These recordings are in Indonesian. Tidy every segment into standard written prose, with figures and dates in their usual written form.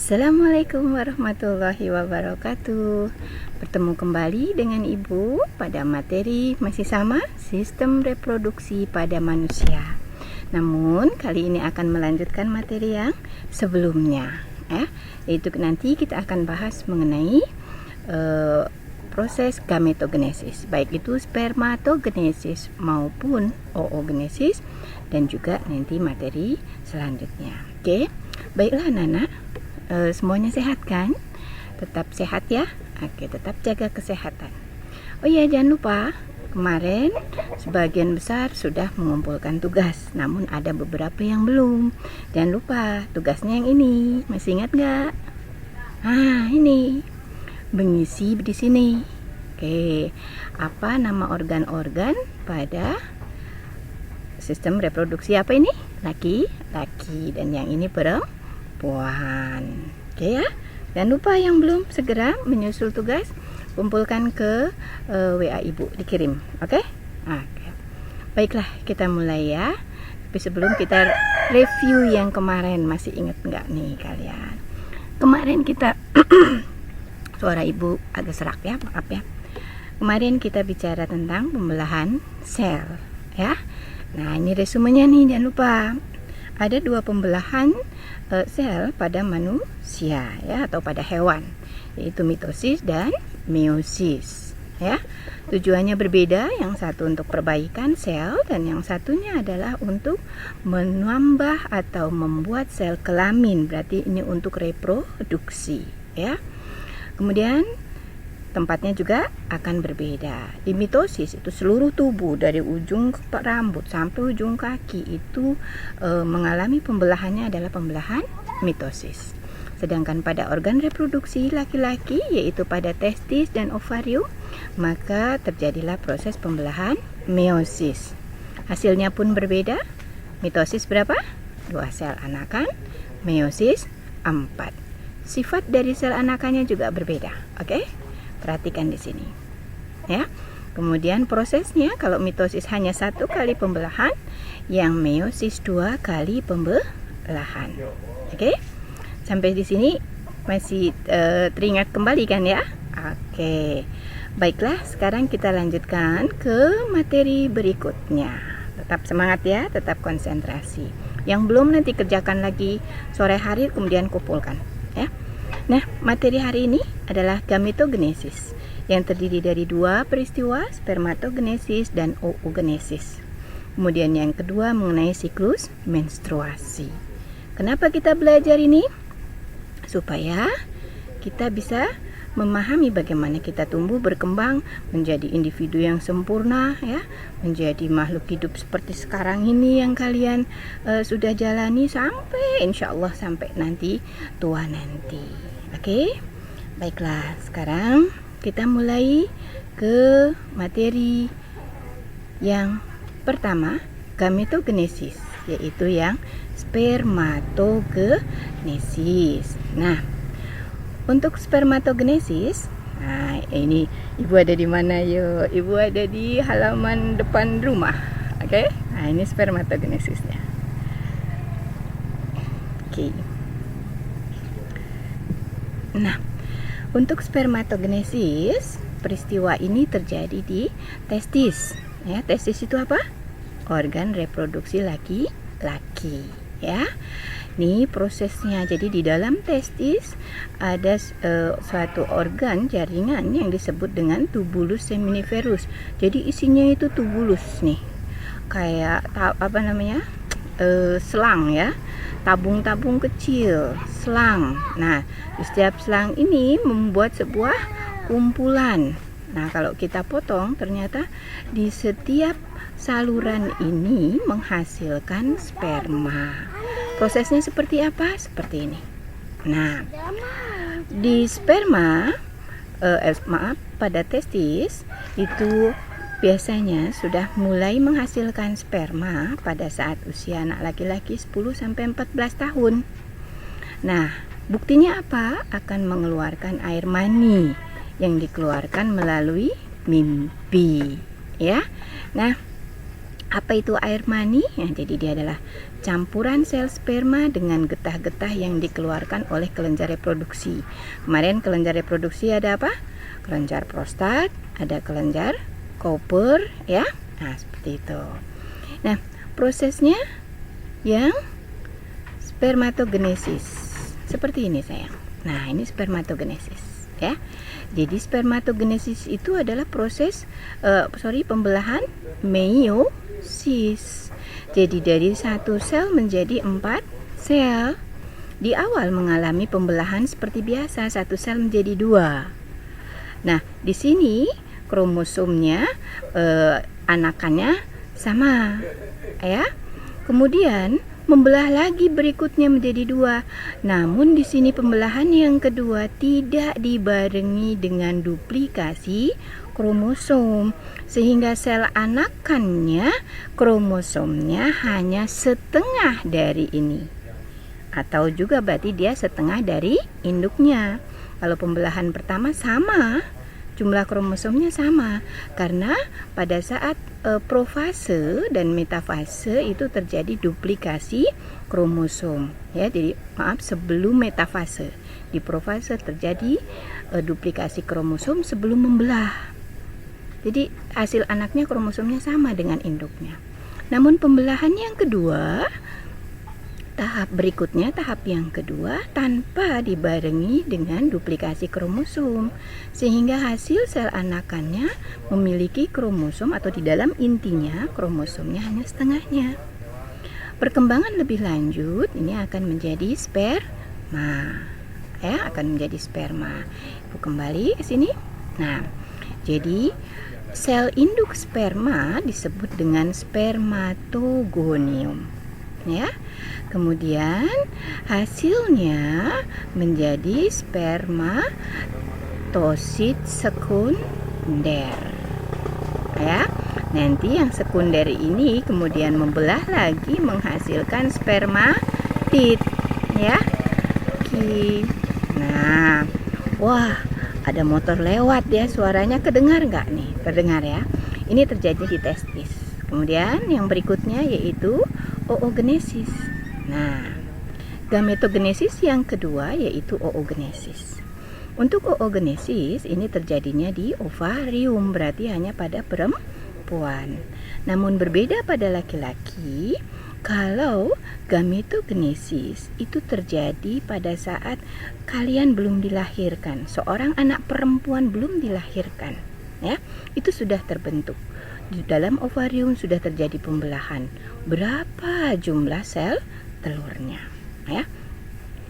Assalamualaikum warahmatullahi wabarakatuh. Bertemu kembali dengan Ibu pada materi masih sama, sistem reproduksi pada manusia. Namun kali ini akan melanjutkan materi yang sebelumnya, yaitu nanti kita akan bahas mengenai proses gametogenesis, baik itu spermatogenesis maupun oogenesis, dan juga nanti materi selanjutnya. Oke, baiklah anak-anak, semuanya sehat kan? Tetap sehat ya. Oke, tetap jaga kesehatan. Oh iya, jangan lupa kemarin sebagian besar sudah mengumpulkan tugas, namun ada beberapa yang belum. Jangan lupa tugasnya yang ini. Masih ingat nggak? Ini mengisi di sini. Oke, apa nama organ-organ pada sistem reproduksi apa ini? Laki-laki, dan yang ini perempuan. Oke ya. Jangan lupa yang belum segera menyusul tugas, kumpulkan ke WA Ibu, dikirim. Oke? Oke. Baiklah, kita mulai ya. Tapi sebelum kita review yang kemarin, masih ingat nggak nih kalian? Kemarin kita suara Ibu agak serak ya, maaf ya. Kemarin kita bicara tentang pembelahan sel ya. Nah, ini resumenya nih, jangan lupa. Ada dua pembelahan sel pada manusia ya, atau pada hewan, yaitu mitosis dan meiosis ya. Tujuannya berbeda, yang satu untuk perbaikan sel dan yang satunya adalah untuk menambah atau membuat sel kelamin, berarti ini untuk reproduksi ya. Kemudian tempatnya juga akan berbeda. Di mitosis itu seluruh tubuh dari ujung rambut sampai ujung kaki itu mengalami pembelahannya adalah pembelahan mitosis. Sedangkan pada organ reproduksi laki-laki, yaitu pada testis dan ovarium, maka terjadilah proses pembelahan meiosis. Hasilnya pun berbeda. Mitosis berapa? 2 sel anakan, meiosis 4. Sifat dari sel anakannya juga berbeda. Oke? Perhatikan di sini ya. Kemudian prosesnya, kalau mitosis hanya 1 kali pembelahan, yang meiosis 2 kali pembelahan. Oke, sampai di sini masih teringat kembali kan ya? Oke, baiklah, sekarang kita lanjutkan ke materi berikutnya. Tetap semangat ya, tetap konsentrasi. Yang belum nanti kerjakan lagi sore hari, kemudian kumpulkan ya. Nah, materi hari ini adalah gametogenesis, yang terdiri dari 2 peristiwa, spermatogenesis dan oogenesis. Kemudian yang kedua mengenai siklus menstruasi. Kenapa kita belajar ini? Supaya kita bisa memahami bagaimana kita tumbuh berkembang menjadi individu yang sempurna ya, menjadi makhluk hidup seperti sekarang ini yang kalian sudah jalani sampai insya Allah sampai nanti tua nanti. Oke, baiklah, sekarang kita mulai ke materi yang pertama, gametogenesis, yaitu yang spermatogenesis. Nah, untuk spermatogenesis, ini Ibu ada di mana yuk? Ibu ada di halaman depan rumah. Oke, nah ini spermatogenesisnya. Oke. Nah, untuk spermatogenesis, peristiwa ini terjadi di testis. Ya, testis itu apa? Organ reproduksi laki-laki. Ya, ini prosesnya. Jadi di dalam testis ada suatu organ jaringan yang disebut dengan tubulus seminiferus. Jadi isinya itu tubulus nih, kayak selang ya, tabung-tabung kecil, selang. Nah, di setiap selang ini membuat sebuah kumpulan. Nah, kalau kita potong, ternyata di setiap saluran ini menghasilkan sperma. Prosesnya seperti apa? Seperti ini. Nah, di sperma, pada testis itu biasanya sudah mulai menghasilkan sperma pada saat usia anak laki-laki 10-14 tahun. Nah, buktinya apa? Akan mengeluarkan air mani yang dikeluarkan melalui mimpi ya. Nah, apa itu air mani? Jadi dia adalah campuran sel sperma dengan getah-getah yang dikeluarkan oleh kelenjar reproduksi. Kemarin kelenjar reproduksi ada apa? Kelenjar prostat, ada kelenjar Cooper, ya. Nah, seperti itu. Nah, prosesnya yang spermatogenesis. Seperti ini, sayang. Nah, ini spermatogenesis, ya. Jadi spermatogenesis itu adalah proses pembelahan meiosis. Jadi dari satu sel menjadi 4 sel. Di awal mengalami pembelahan seperti biasa, satu sel menjadi 2. Nah, di sini kromosomnya anakannya sama, ya. Kemudian membelah lagi berikutnya menjadi 2. Namun di sini pembelahan yang kedua tidak dibarengi dengan duplikasi kromosom, sehingga sel anakannya kromosomnya hanya setengah dari ini. Atau juga berarti dia setengah dari induknya. Kalau pembelahan pertama sama, jumlah kromosomnya sama, karena pada saat profase dan metafase itu terjadi duplikasi kromosom, ya. Jadi sebelum metafase, di profase terjadi duplikasi kromosom sebelum membelah. Jadi hasil anaknya kromosomnya sama dengan induknya. Namun pembelahan yang kedua, tahap berikutnya, tahap yang kedua tanpa dibarengi dengan duplikasi kromosom, sehingga hasil sel anakannya memiliki kromosom atau di dalam intinya kromosomnya hanya setengahnya. Perkembangan lebih lanjut ini akan menjadi sperma, ya, akan menjadi sperma. Ibu kembali ke sini. Nah, jadi sel induk sperma disebut dengan spermatogonium, ya. Kemudian hasilnya menjadi spermatosit sekunder, ya. Nanti yang sekunder ini kemudian membelah lagi menghasilkan spermatid, ya. Oke. Nah, wah, ada motor lewat ya, suaranya kedengar nggak nih? Terdengar, ya. Ini terjadi di testis. Kemudian yang berikutnya yaitu oogenesis. Nah, gametogenesis yang kedua yaitu oogenesis. Untuk oogenesis ini terjadinya di ovarium, berarti hanya pada perempuan. Namun berbeda pada laki-laki. Kalau gametogenesis itu terjadi pada saat kalian belum dilahirkan, seorang anak perempuan belum dilahirkan, ya, itu sudah terbentuk. Di dalam ovarium sudah terjadi pembelahan. Berapa jumlah sel telurnya, ya.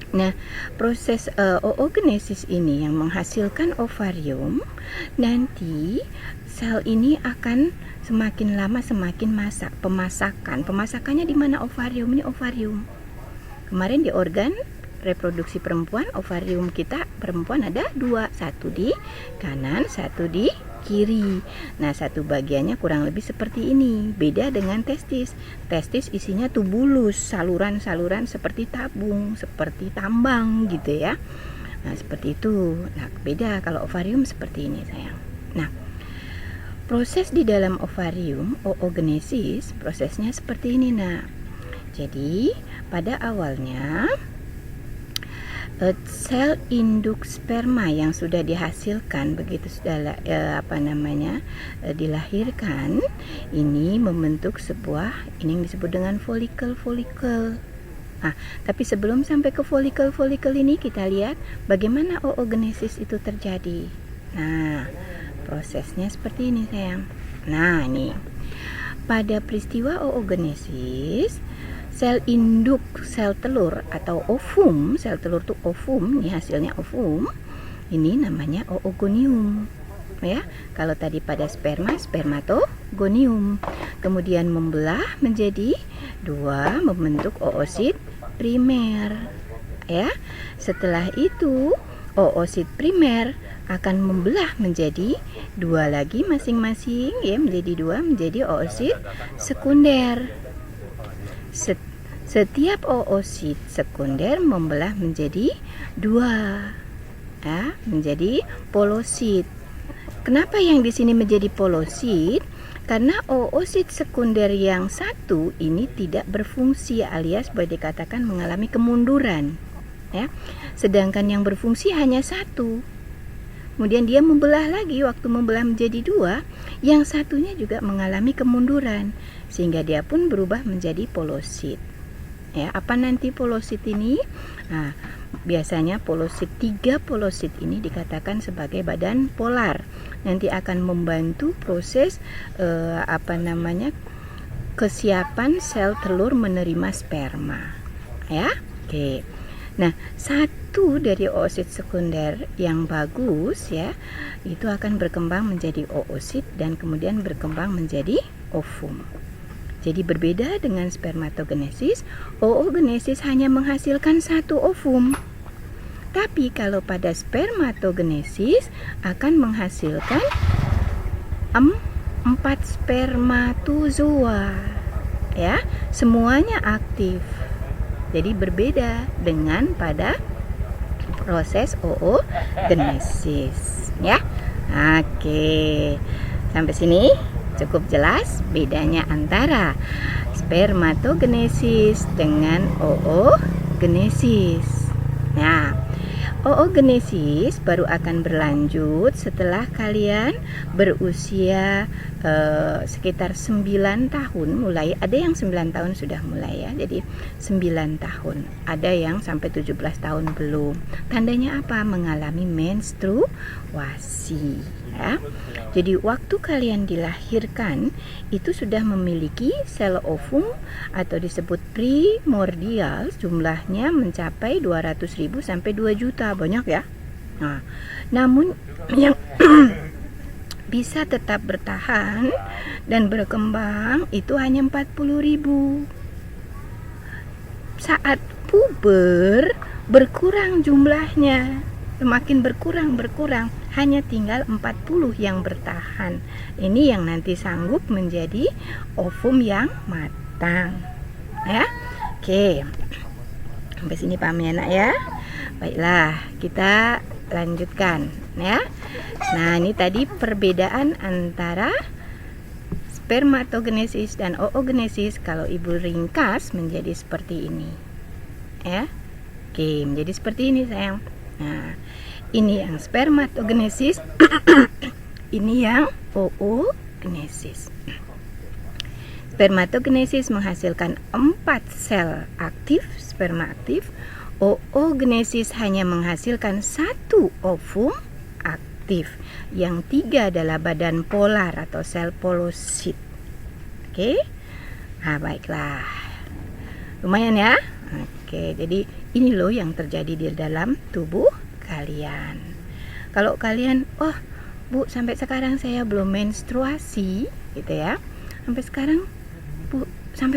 Nah, proses oogenesis ini yang menghasilkan ovarium, nanti sel ini akan semakin lama semakin masak. Pemasakannya di mana ovarium? Ini ovarium. Kemarin di organ reproduksi perempuan, ovarium kita perempuan ada 2, satu di kanan, satu di kiri. Nah, satu bagiannya kurang lebih seperti ini. Beda dengan testis. Testis isinya tubulus, saluran-saluran seperti tabung, seperti tambang gitu, ya. Nah, seperti itu. Nah, beda kalau ovarium seperti ini, sayang. Nah, proses di dalam ovarium, oogenesis, prosesnya seperti ini, nak. Jadi, pada awalnya sel induk sperma yang sudah dihasilkan begitu sudah dilahirkan, ini membentuk sebuah ini yang disebut dengan folikel. Nah, tapi sebelum sampai ke folikel ini kita lihat bagaimana oogenesis itu terjadi. Nah, prosesnya seperti ini, sayang. Nah, ini pada peristiwa oogenesis, sel induk sel telur atau ovum, sel telur itu ovum, ini hasilnya ovum, ini namanya oogonium, ya. Kalau tadi pada sperma, spermatogonium. Kemudian membelah menjadi 2 membentuk oosit primer, ya. Setelah itu oosit primer akan membelah menjadi 2 lagi masing-masing, ya, menjadi 2 menjadi oosit sekunder. Setiap oosit sekunder membelah menjadi 2, ya, menjadi polosit. Kenapa yang di sini menjadi polosit? Karena oosit sekunder yang satu ini tidak berfungsi alias boleh dikatakan mengalami kemunduran, ya. Sedangkan yang berfungsi hanya satu. Kemudian dia membelah lagi, waktu membelah menjadi dua, yang satunya juga mengalami kemunduran sehingga dia pun berubah menjadi polosit. Ya, apa nanti polosit ini? Nah, biasanya polosit 3 polosit ini dikatakan sebagai badan polar. Nanti akan membantu proses kesiapan sel telur menerima sperma. Ya, oke. Nah, satu dari oosit sekunder yang bagus ya, itu akan berkembang menjadi oosit dan kemudian berkembang menjadi ovum. Jadi berbeda dengan spermatogenesis, oogenesis hanya menghasilkan satu ovum. Tapi kalau pada spermatogenesis akan menghasilkan 4 spermatozoa. Ya, semuanya aktif. Jadi berbeda dengan pada proses oogenesis, ya. Oke. Sampai sini cukup jelas bedanya antara spermatogenesis dengan oogenesis. Nah, oogenesis baru akan berlanjut setelah kalian berusia sekitar 9 tahun mulai. Ada yang 9 tahun sudah mulai ya, jadi 9 tahun. Ada yang sampai 17 tahun belum. Tandanya apa? Mengalami menstruasi ya. Jadi waktu kalian dilahirkan itu sudah memiliki sel ovum atau disebut primordial, jumlahnya mencapai 200.000 sampai 2 juta, banyak ya. Nah, namun yang bisa tetap bertahan dan berkembang itu hanya 40.000. Saat puber berkurang jumlahnya, semakin berkurang, hanya tinggal 40 yang bertahan. Ini yang nanti sanggup menjadi ovum yang matang. Ya. Oke. Sampai sini paham ya, Nak ya? Baiklah, kita lanjutkan ya. Nah, ini tadi perbedaan antara spermatogenesis dan oogenesis. Kalau Ibu ringkas menjadi seperti ini. Ya. Oke, menjadi seperti ini, sayang. Nah, ini yang spermatogenesis, ini yang oogenesis. Spermatogenesis menghasilkan 4 sel aktif, sperma aktif. Oogenesis hanya menghasilkan 1 ovum aktif. Yang 3 adalah badan polar atau sel polosit. Oke. Nah, baiklah. Lumayan ya. Oke, jadi ini loh yang terjadi di dalam tubuh kalian. Kalau kalian, oh Bu, sampai sekarang saya belum menstruasi, gitu ya. Sampai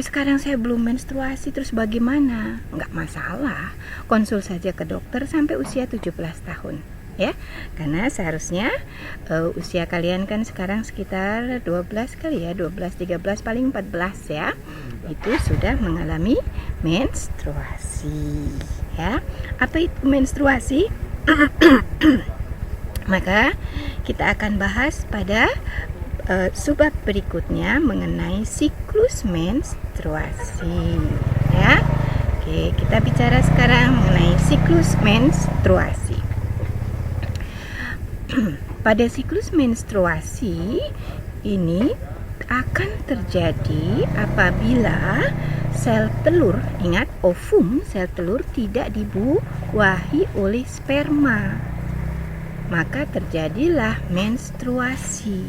sekarang saya belum menstruasi, terus bagaimana? Enggak masalah, konsul saja ke dokter sampai usia 17 tahun ya. Karena seharusnya usia kalian kan sekarang sekitar 12 kali ya, 12, 13, paling 14 ya. Itu sudah mengalami menstruasi ya. Apa itu menstruasi? Maka kita akan bahas pada subbab berikutnya mengenai siklus menstruasi ya. Oke, kita bicara sekarang mengenai siklus menstruasi. Pada siklus menstruasi ini akan terjadi apabila sel telur, ingat ovum, sel telur tidak dibuahi oleh sperma, maka terjadilah menstruasi.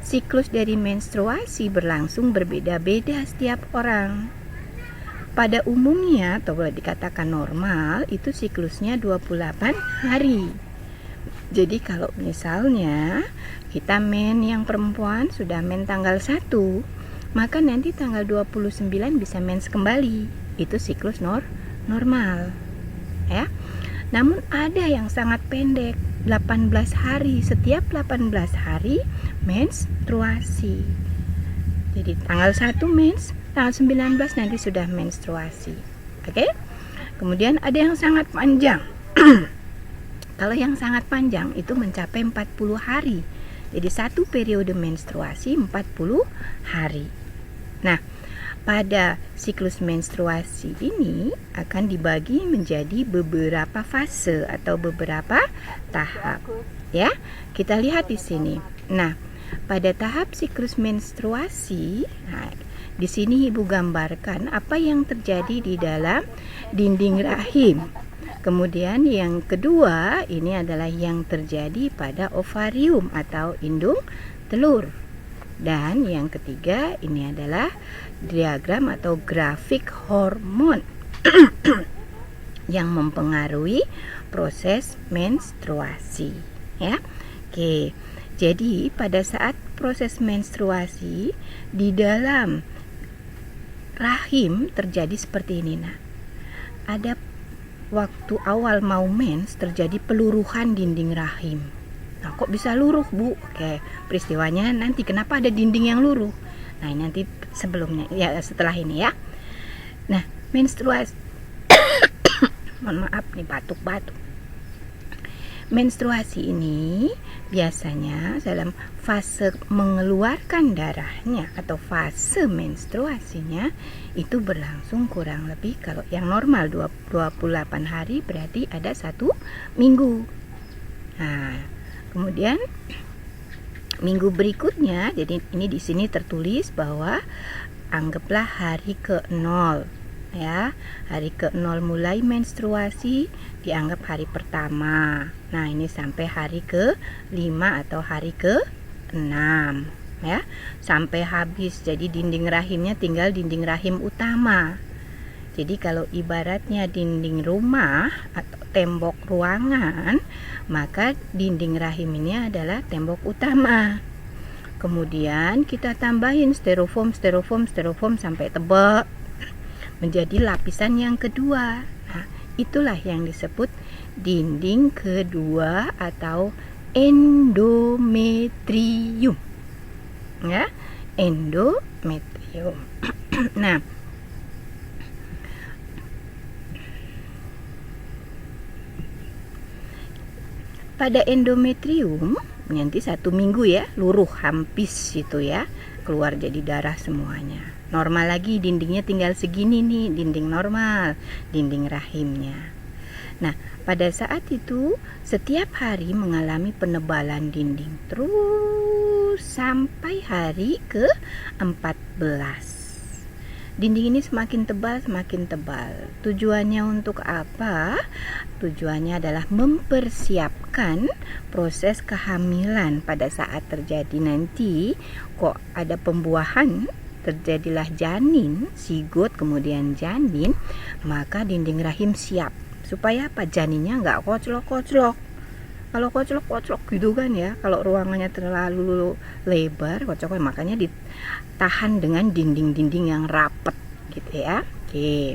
Siklus dari menstruasi berlangsung berbeda-beda setiap orang. Pada umumnya atau boleh dikatakan normal itu siklusnya 28 hari. Jadi kalau misalnya kita men yang perempuan sudah men tanggal 1, maka nanti tanggal 29 bisa mens kembali. Itu siklus normal. Ya. Namun ada yang sangat pendek, 18 hari. Setiap 18 hari menstruasi. Jadi tanggal 1 mens, tanggal 19 nanti sudah menstruasi. Oke? Kemudian ada yang sangat panjang. Kalau yang sangat panjang itu mencapai 40 hari. Jadi satu periode menstruasi 40 hari. Nah, pada siklus menstruasi ini akan dibagi menjadi beberapa fase atau beberapa tahap. Ya, kita lihat di sini. Nah, pada tahap siklus menstruasi, di sini Ibu gambarkan apa yang terjadi di dalam dinding rahim. Kemudian yang kedua, ini adalah yang terjadi pada ovarium atau indung telur. Dan yang ketiga, ini adalah diagram atau grafik hormon yang mempengaruhi proses menstruasi, ya. Oke. Jadi pada saat proses menstruasi di dalam rahim terjadi seperti ini. Nah, ada waktu awal mau mens terjadi peluruhan dinding rahim. Nah, kok bisa luruh, Bu? Oke, peristiwanya nanti kenapa ada dinding yang luruh. Nah, nanti sebelumnya, ya setelah ini ya. Nah, menstruasi mohon maaf nih, batuk-batuk. Menstruasi ini biasanya dalam fase mengeluarkan darahnya atau fase menstruasinya itu berlangsung kurang lebih, kalau yang normal 28 hari berarti ada 1 minggu. Nah, kemudian minggu berikutnya, jadi ini di sini tertulis bahwa anggaplah hari ke-0 ya. Hari ke-0 mulai menstruasi dianggap hari pertama. Nah, ini sampai hari ke-5 atau hari ke-6 ya. Sampai habis. Jadi dinding rahimnya tinggal dinding rahim utama. Jadi kalau ibaratnya dinding rumah atau tembok ruangan, maka dinding rahim ini adalah tembok utama. Kemudian kita tambahin styrofoam sampai tebal menjadi lapisan yang kedua. Nah, itulah yang disebut dinding kedua atau endometrium. Ya, endometrium. Nah, pada endometrium nanti 1 minggu ya, luruh hampis itu ya, keluar jadi darah semuanya. Normal lagi, dindingnya tinggal segini nih, dinding normal, dinding rahimnya. Nah, pada saat itu setiap hari mengalami penebalan dinding terus sampai hari ke-14. Dinding ini semakin tebal. Tujuannya untuk apa? Tujuannya adalah mempersiapkan proses kehamilan. Pada saat terjadi nanti kok ada pembuahan, terjadilah janin, zigot kemudian janin, maka dinding rahim siap. Supaya apa? Janinnya nggak koclok-koclok. Kalau koclok-koclok gitu kan ya, kalau ruangannya terlalu lebar, koclok, makanya ditahan dengan dinding-dinding yang rapat gitu ya. Oke.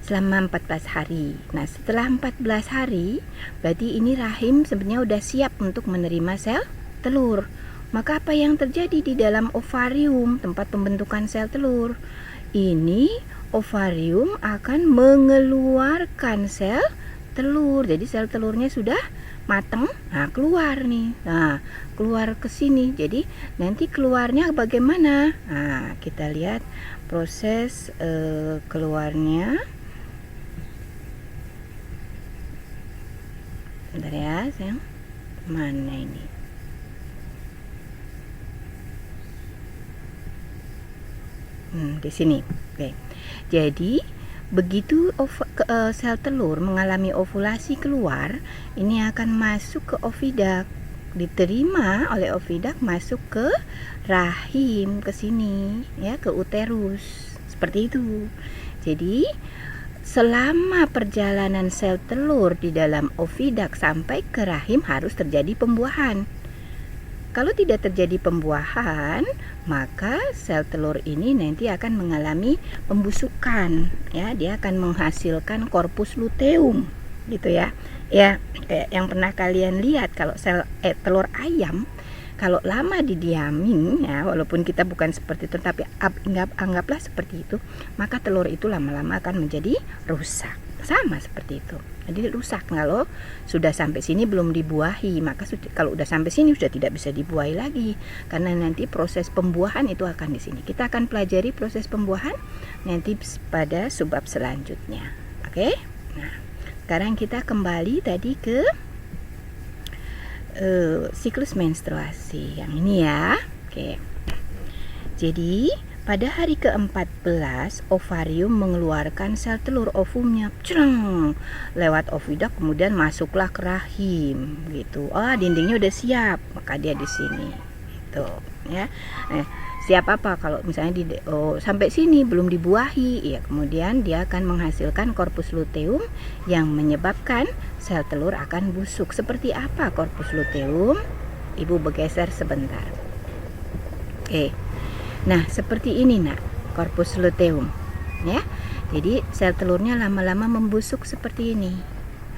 Selama 14 hari. Nah, setelah 14 hari, berarti ini rahim sebenarnya udah siap untuk menerima sel telur. Maka apa yang terjadi di dalam ovarium, tempat pembentukan sel telur? Ini ovarium akan mengeluarkan sel telur. Jadi sel telurnya sudah matang. Nah, keluar nih. Nah, keluar ke sini. Jadi nanti keluarnya bagaimana? Nah, kita lihat proses keluarnya. Bentar ya, sayang. Mana ini? Di sini. Oke. Jadi begitu sel telur mengalami ovulasi keluar, ini akan masuk ke ovidak, diterima oleh ovidak, masuk ke rahim, ke sini ya, ke uterus. Seperti itu. Jadi selama perjalanan sel telur di dalam ovidak sampai ke rahim harus terjadi pembuahan. Kalau tidak terjadi pembuahan, maka sel telur ini nanti akan mengalami pembusukan ya, dia akan menghasilkan korpus luteum gitu ya. Ya, kayak yang pernah kalian lihat kalau telur ayam kalau lama didiamin ya, walaupun kita bukan seperti itu tapi anggaplah seperti itu, maka telur itu lama-lama akan menjadi rusak. Sama seperti itu Jadi rusak kalau sudah sampai sini belum dibuahi, maka kalau udah sampai sini sudah tidak bisa dibuahi lagi karena nanti proses pembuahan itu akan di sini. Kita akan pelajari proses pembuahan nanti pada subbab selanjutnya. Oke? Nah, sekarang kita kembali tadi ke siklus menstruasi yang ini ya. Oke. Jadi pada hari ke-14 ovarium mengeluarkan sel telur ovumnya, lewat oviduct, kemudian masuklah ke rahim gitu. Dindingnya udah siap, maka dia di sini. Gitu ya. Siap apa kalau misalnya sampai sini belum dibuahi, ya kemudian dia akan menghasilkan korpus luteum yang menyebabkan sel telur akan busuk. Seperti apa korpus luteum? Ibu bergeser sebentar. Oke. Nah, seperti ini nak, korpus luteum ya. Jadi sel telurnya lama-lama membusuk seperti ini.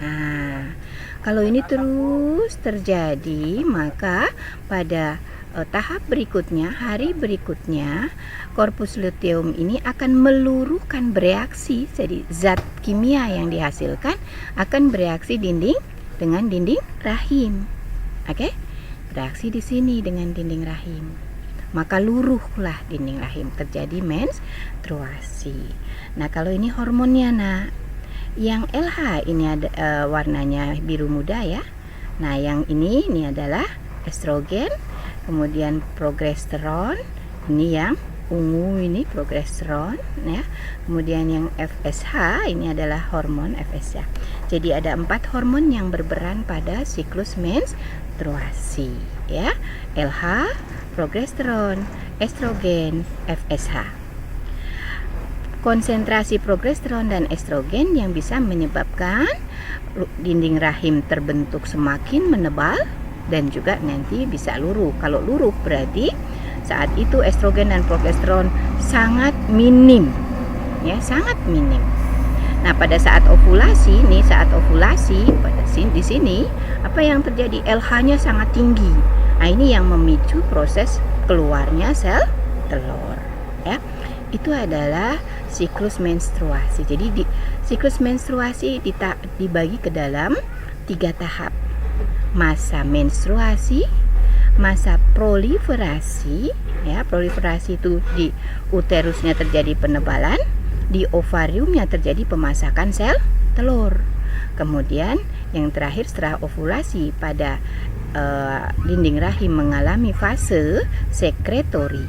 Nah, kalau ini terus terjadi, maka pada tahap berikutnya, hari berikutnya, korpus luteum ini akan meluruhkan bereaksi. Jadi zat kimia yang dihasilkan akan bereaksi dengan dinding rahim. Oke? Bereaksi di sini dengan dinding rahim. Maka luruhlah dinding rahim, terjadi menstruasi. Nah, kalau ini hormonnya nak, yang LH ini ada warnanya biru muda ya. Nah, yang ini adalah estrogen, kemudian progesteron, ini yang ungu ini progesteron ya. Kemudian yang FSH ini adalah hormon FSH. Jadi ada 4 hormon yang berperan pada siklus menstruasi ya. LH, progesteron, estrogen, FSH. Konsentrasi progesteron dan estrogen yang bisa menyebabkan dinding rahim terbentuk semakin menebal dan juga nanti bisa luruh. Kalau luruh berarti saat itu estrogen dan progesteron sangat minim ya, sangat minim. Nah, pada saat ovulasi di sini apa yang terjadi? LH-nya sangat tinggi. Nah, ini yang memicu proses keluarnya sel telur ya. Itu adalah siklus menstruasi. Jadi siklus menstruasi dibagi ke dalam 3 tahap. Masa menstruasi, masa proliferasi ya. Proliferasi itu di uterusnya terjadi penebalan, di ovariumnya terjadi pemasakan sel telur. Kemudian yang terakhir setelah ovulasi pada dinding rahim mengalami fase sekretori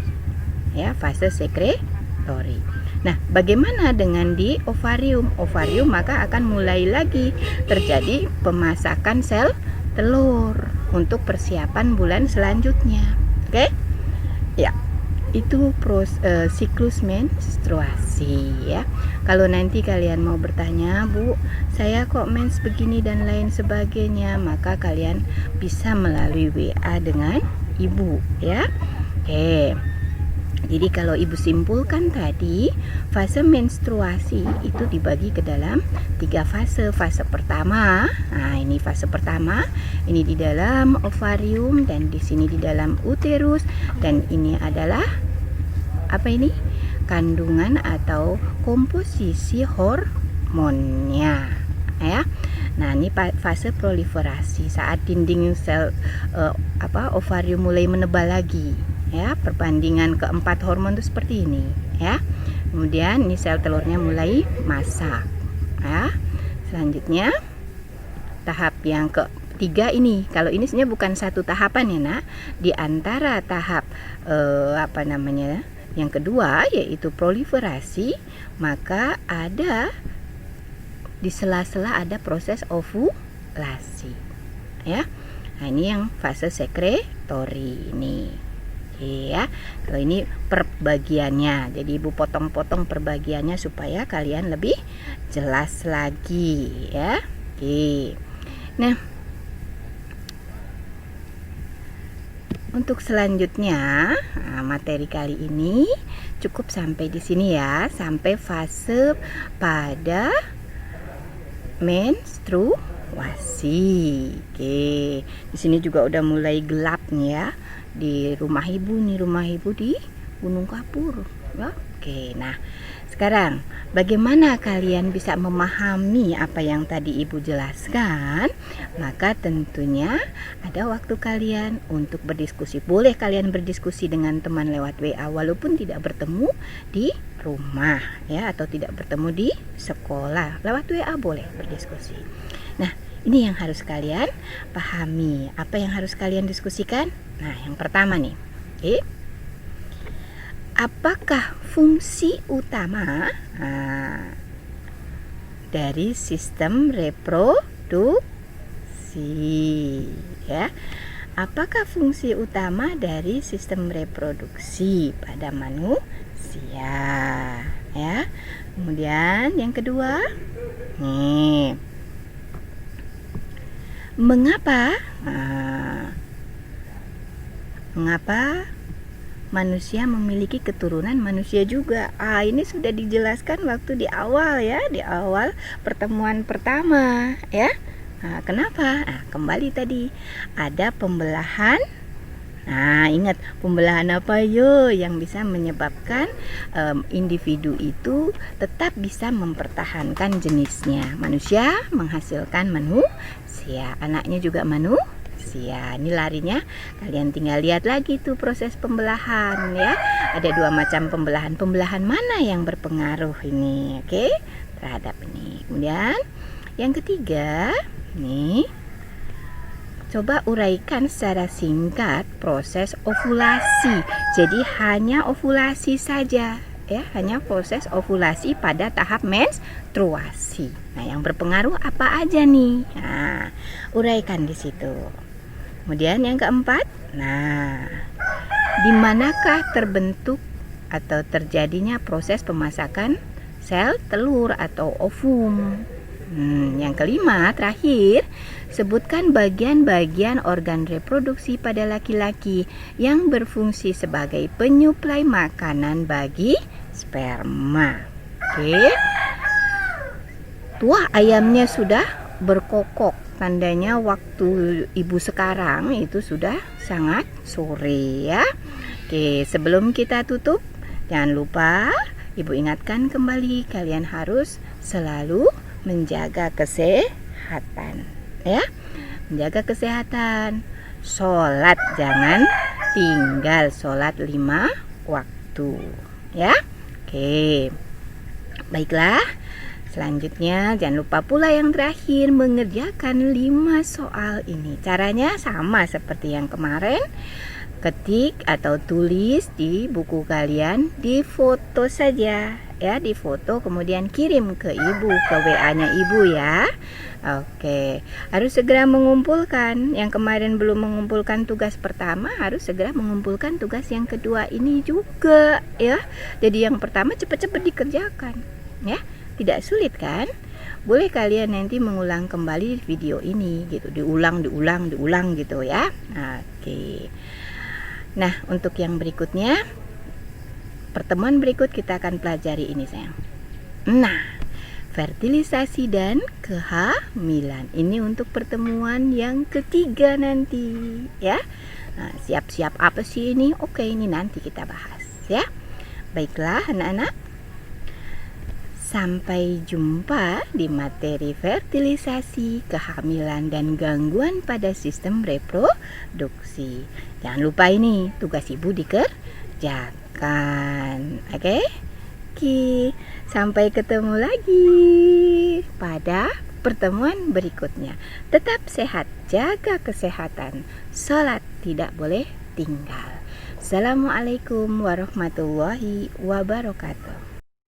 ya, fase sekretori. Nah, bagaimana dengan di ovarium? Ovarium maka akan mulai lagi terjadi pemasakan sel telur untuk persiapan bulan selanjutnya. Oke? Ya. Itu siklus menstruasi ya. Kalau nanti kalian mau bertanya, Bu, saya kok mens begini dan lain sebagainya, maka kalian bisa melalui WA dengan Ibu ya. Oke. Jadi kalau Ibu simpulkan tadi, fase menstruasi itu dibagi ke dalam 3 fase. Fase pertama, nah ini fase pertama, ini di dalam ovarium dan di sini di dalam uterus, dan ini adalah apa ini? Kandungan atau komposisi hormonnya ya. Nah, ini fase proliferasi saat dinding sel ovarium mulai menebal lagi ya. Perbandingan keempat hormon itu seperti ini ya. Kemudian ini sel telurnya mulai masak ya. Selanjutnya tahap yang ketiga ini, kalau ini sebenarnya bukan satu tahapan ya nak, di antara tahap yang kedua yaitu proliferasi, maka ada di sela-sela ada proses ovulasi ya. Nah, ini yang fase sekretori ini ya. Kalau ini perbagiannya, jadi Ibu potong-potong perbagiannya supaya kalian lebih jelas lagi ya. Oke. Nah, untuk selanjutnya, materi kali ini cukup sampai di sini ya, sampai fase pada menstruasi. Oke. Di sini juga udah mulai gelap nih ya. Di rumah Ibu nih, rumah Ibu di Gunung Kapur. Ya. Oke. Nah, Sekarang, bagaimana kalian bisa memahami apa yang tadi Ibu jelaskan? Maka tentunya ada waktu kalian untuk berdiskusi. Boleh kalian berdiskusi dengan teman lewat WA walaupun tidak bertemu di rumah ya, atau tidak bertemu di sekolah. Lewat WA boleh berdiskusi. Nah, ini yang harus kalian pahami. Apa yang harus kalian diskusikan? Nah, yang pertama nih. Oke. Apakah fungsi utama dari sistem reproduksi ya? Apakah fungsi utama dari sistem reproduksi pada manusia ya? Kemudian yang kedua nih, mengapa manusia memiliki keturunan manusia juga? Ini sudah dijelaskan waktu di awal ya, di awal pertemuan pertama ya. Kenapa? Kembali tadi ada pembelahan. Ingat pembelahan apa yang bisa menyebabkan individu itu tetap bisa mempertahankan jenisnya. Manusia menghasilkan manusia, anaknya juga manusia. Ini larinya, kalian tinggal lihat lagi tuh proses pembelahan ya. Ada 2 macam pembelahan. Pembelahan mana yang berpengaruh ini, oke, terhadap ini. Kemudian yang ketiga, nih, coba uraikan secara singkat proses ovulasi. Jadi hanya ovulasi saja ya, hanya proses ovulasi pada tahap menstruasi. Nah, yang berpengaruh apa aja nih? Uraikan di situ. Kemudian yang keempat, di manakah terbentuk atau terjadinya proses pemasakan sel telur atau ovum? Yang kelima, terakhir, sebutkan bagian-bagian organ reproduksi pada laki-laki yang berfungsi sebagai penyuplai makanan bagi sperma. Oke. Tuah ayamnya sudah berkokok. Tandanya waktu Ibu sekarang itu sudah sangat sore ya. Oke, sebelum kita tutup, jangan lupa Ibu ingatkan kembali, kalian harus selalu menjaga kesehatan ya. Menjaga kesehatan. Sholat jangan tinggal, sholat 5 waktu ya. Oke. Baiklah. Selanjutnya jangan lupa pula yang terakhir mengerjakan 5 soal ini. Caranya sama seperti yang kemarin. Ketik atau tulis di buku kalian, difoto saja ya, difoto kemudian kirim ke Ibu, ke WA-nya Ibu ya. Oke, harus segera mengumpulkan. Yang kemarin belum mengumpulkan tugas pertama harus segera mengumpulkan tugas yang kedua ini juga ya. Jadi yang pertama cepat-cepat dikerjakan ya. Tidak sulit kan? Boleh kalian nanti mengulang kembali video ini gitu, diulang gitu ya. Oke. Nah, untuk yang berikutnya, pertemuan berikut kita akan pelajari ini sayang. Nah, fertilisasi dan kehamilan. Ini untuk pertemuan yang ketiga nanti ya. Siap-siap apa sih ini? Oke, ini nanti kita bahas ya. Baiklah anak-anak. Sampai jumpa di materi fertilisasi, kehamilan, dan gangguan pada sistem reproduksi. Jangan lupa ini, tugas Ibu dikerjakan. Oke? Sampai ketemu lagi pada pertemuan berikutnya. Tetap sehat, jaga kesehatan. Sholat tidak boleh tinggal. Assalamualaikum warahmatullahi wabarakatuh.